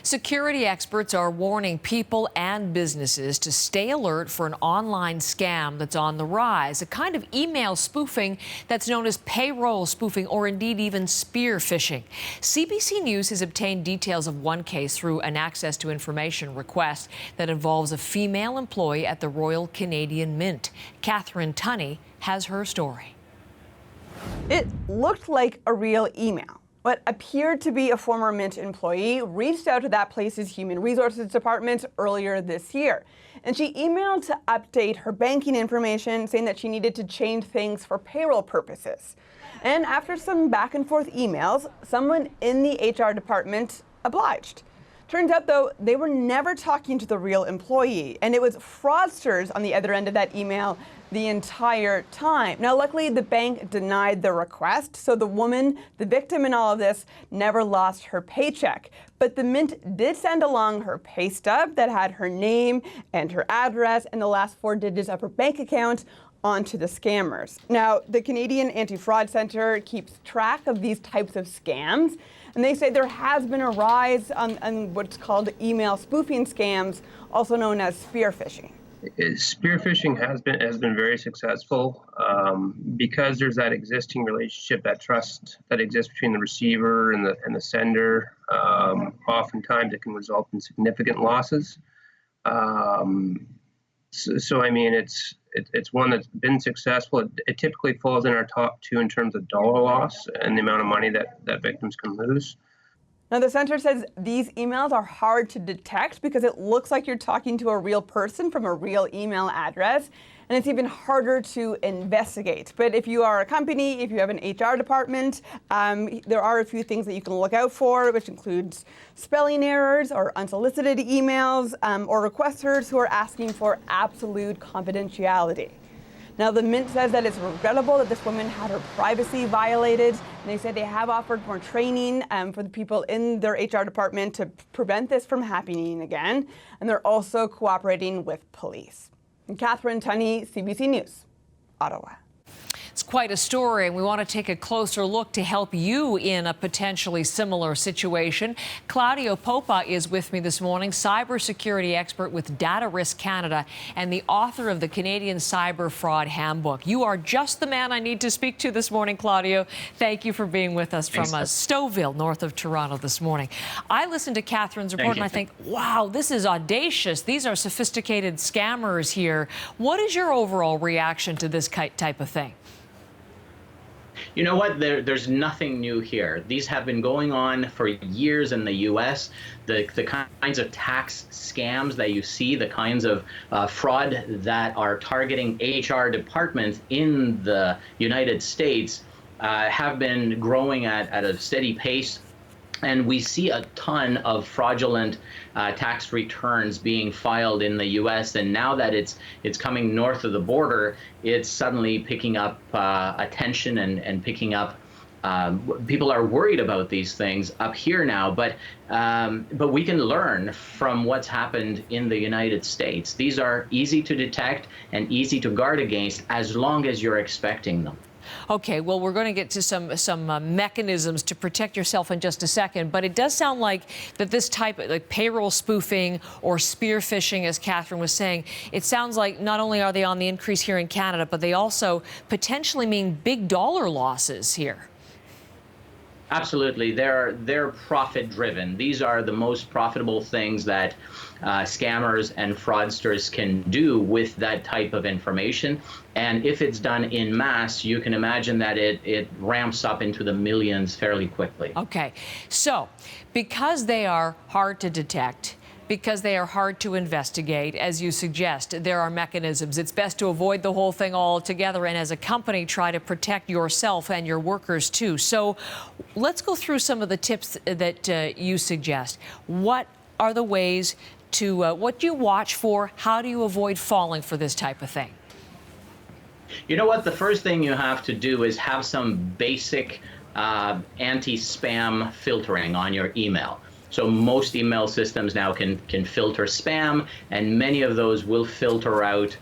Security experts are warning people and businesses to stay alert for an online scam that's on the rise, a kind of email spoofing that's known as payroll spoofing or indeed even spear-phishing. CBC News has obtained details of one case through an access to information request that involves a female employee at the Royal Canadian Mint. Catherine Tunney has her story. It looked like a real email. What appeared to be a former Mint employee reached out to that place's human resources department earlier this year. And she emailed to update her banking information, saying that she needed to change things for payroll purposes. And after some back and forth emails, someone in the HR department obliged. Turns out, though, they were never talking to the real employee, and it was fraudsters on the other end of that email the entire time. Now, luckily, the bank denied the request, so the woman, the victim in all of this, never lost her paycheck. But the Mint did send along her pay stub that had her name and her address and the last 4 digits of her bank account onto the scammers. Now, the Canadian Anti-Fraud Centre keeps track of these types of scams, and they say there has been a rise on what's called email spoofing scams, also known as spear-phishing. Spear-phishing has been very successful because there's that existing relationship, that trust that exists between the receiver and the sender. Oftentimes, it can result in significant losses. So I mean, it's one that's been successful. It typically falls in our top 2 in terms of dollar loss and the amount of money that victims can lose. Now, the center says these emails are hard to detect because it looks like you're talking to a real person from a real email address, and it's even harder to investigate. But if you are a company, if you have an HR department, there are a few things that you can look out for, which includes spelling errors or unsolicited emails or requesters who are asking for absolute confidentiality. Now, the Mint says that it's regrettable that this woman had her privacy violated, and they say they have offered more training for the people in their HR department to prevent this from happening again, and they're also cooperating with police. And Catherine Tunney, CBC News, Ottawa. It's quite a story, and we want to take a closer look to help you in a potentially similar situation. Claudio Popa is with me this morning, cybersecurity expert with Data Risk Canada and the author of the Canadian Cyber Fraud Handbook. You are just the man I need to speak to this morning, Claudio. Thank you for being with us from Stouffville, north of Toronto this morning. I listened to Catherine's report and I think, wow, this is audacious. These are sophisticated scammers here. What is your overall reaction to this type of thing? You know what? There's nothing new here. These have been going on for years in the U.S. The kinds of tax scams that you see, the kinds of fraud that are targeting HR departments in the United States have been growing at a steady pace. And we see a ton of fraudulent tax returns being filed in the U.S. And now that it's coming north of the border, it's suddenly picking up attention and picking up. People are worried about these things up here now, but we can learn from what's happened in the United States. These are easy to detect and easy to guard against as long as you're expecting them. Okay, well, we're going to get to some mechanisms to protect yourself in just a second, but it does sound like that this type of like payroll spoofing or spear phishing, as Catherine was saying, it sounds like not only are they on the increase here in Canada, but they also potentially mean big dollar losses here. Absolutely. They're profit-driven. These are the most profitable things that scammers and fraudsters can do with that type of information. And if it's done in mass, you can imagine that it ramps up into the millions fairly quickly. Okay. So because they are hard to detect, because they are hard to investigate, as you suggest, there are mechanisms. It's best to avoid the whole thing altogether, and as a company, try to protect yourself and your workers too. So let's go through some of the tips that you suggest. What are the ways to, what do you watch for? How do you avoid falling for this type of thing? You know what? The first thing you have to do is have some basic anti-spam filtering on your email. So most email systems now can filter spam, and many of those will filter out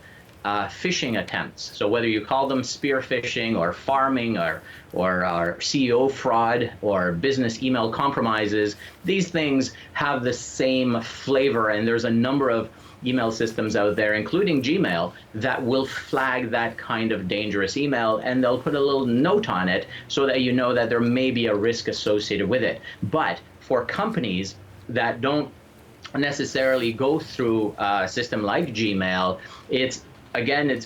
phishing attempts. So whether you call them spear phishing or farming or CEO fraud or business email compromises, these things have the same flavor, and there's a number of email systems out there, including Gmail, that will flag that kind of dangerous email, and they'll put a little note on it so that you know that there may be a risk associated with it. But for companies that don't necessarily go through a system like Gmail, it's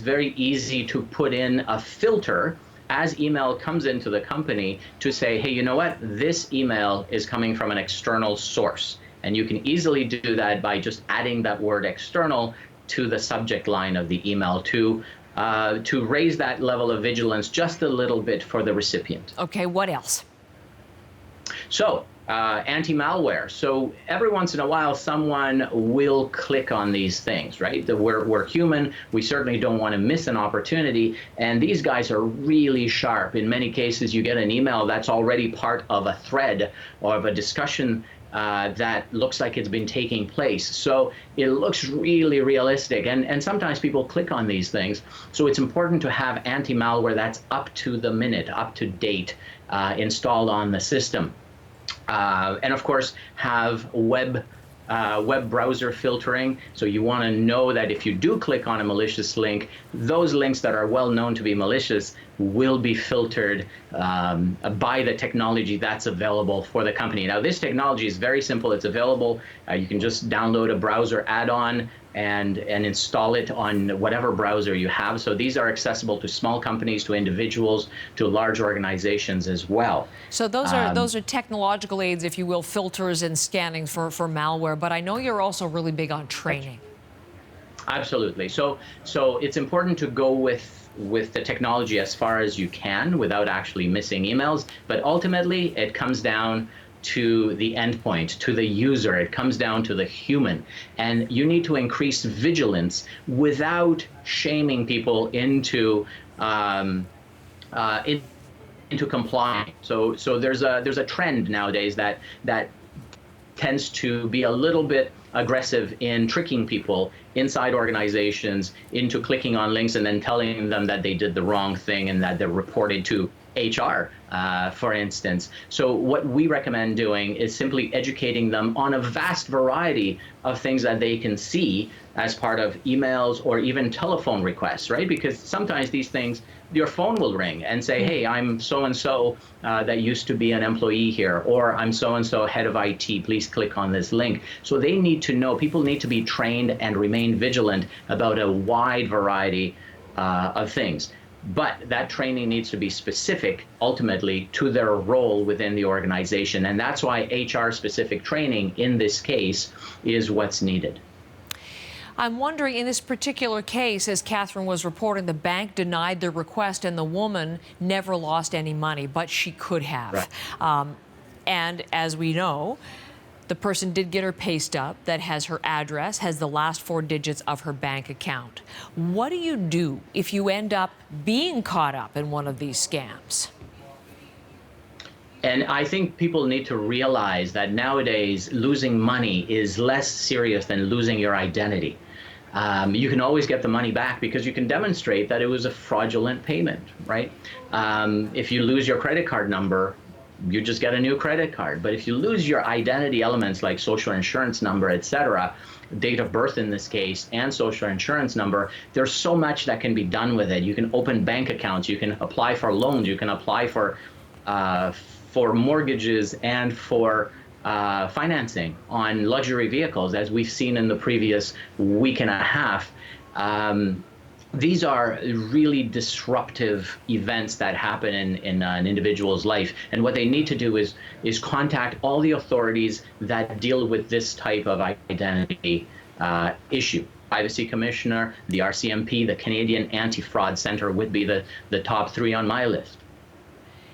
very easy to put in a filter as email comes into the company to say, hey, you know what, this email is coming from an external source. And you can easily do that by just adding that word external to the subject line of the email to raise that level of vigilance just a little bit for the recipient. Okay, what else? So, anti-malware. So every once in a while, someone will click on these things, right? We're human. We certainly don't want to miss an opportunity. And these guys are really sharp. In many cases, you get an email that's already part of a thread or of a discussion that looks like it's been taking place. So it looks really realistic. And sometimes people click on these things. So it's important to have anti-malware that's up to the minute, up to date, installed on the system. And of course, have web browser filtering. So you want to know that if you do click on a malicious link, those links that are well known to be malicious will be filtered by the technology that's available for the company. Now, this technology is very simple. It's available. You can just download a browser add-on and install it on whatever browser you have. So these are accessible to small companies, to individuals, to large organizations as well. So those are technological aids, if you will, filters and scanning for malware. But I know you're also really big on training. Absolutely. So it's important to go with the technology as far as you can without actually missing emails. But ultimately, it comes down to the endpoint, to the user. It comes down to the human. And you need to increase vigilance without shaming people into complying. So there's a trend nowadays that tends to be a little bit aggressive in tricking people inside organizations into clicking on links and then telling them that they did the wrong thing and that they're reported to HR, for instance. So what we recommend doing is simply educating them on a vast variety of things that they can see as part of emails or even telephone requests, right? Because sometimes these things, your phone will ring and say, hey, I'm so-and-so that used to be an employee here, or I'm so-and-so head of IT, please click on this link. So they need to know, people need to be trained and remain vigilant about a wide variety of things. But that training needs to be specific, ultimately, to their role within the organization. And that's why HR-specific training, in this case, is what's needed. I'm wondering, in this particular case, as Catherine was reporting, the bank denied the request and the woman never lost any money, but she could have. Right. And as we know, the person did get her pay stub that has her address, has the last 4 digits of her bank account. What do you do if you end up being caught up in one of these scams? And I think people need to realize that nowadays losing money is less serious than losing your identity. You can always get the money back because you can demonstrate that it was a fraudulent payment, right? If you lose your credit card number, you just get a new credit card. But if you lose your identity elements like social insurance number, etc., date of birth in this case, and social insurance number, there's so much that can be done with it. You can open bank accounts, you can apply for loans, you can apply for mortgages and for financing on luxury vehicles, as we've seen in the previous week and a half. These are really disruptive events that happen in an individual's life. And what they need to do is contact all the authorities that deal with this type of identity issue. Privacy Commissioner, the RCMP, the Canadian Anti-Fraud Centre would be the top 3 on my list.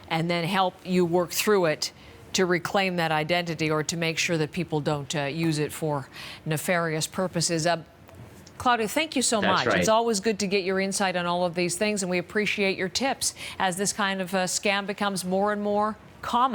And then help you work through it to reclaim that identity or to make sure that people don't use it for nefarious purposes. Claudia, thank you so much. Right. It's always good to get your insight on all of these things, and we appreciate your tips as this kind of scam becomes more and more common.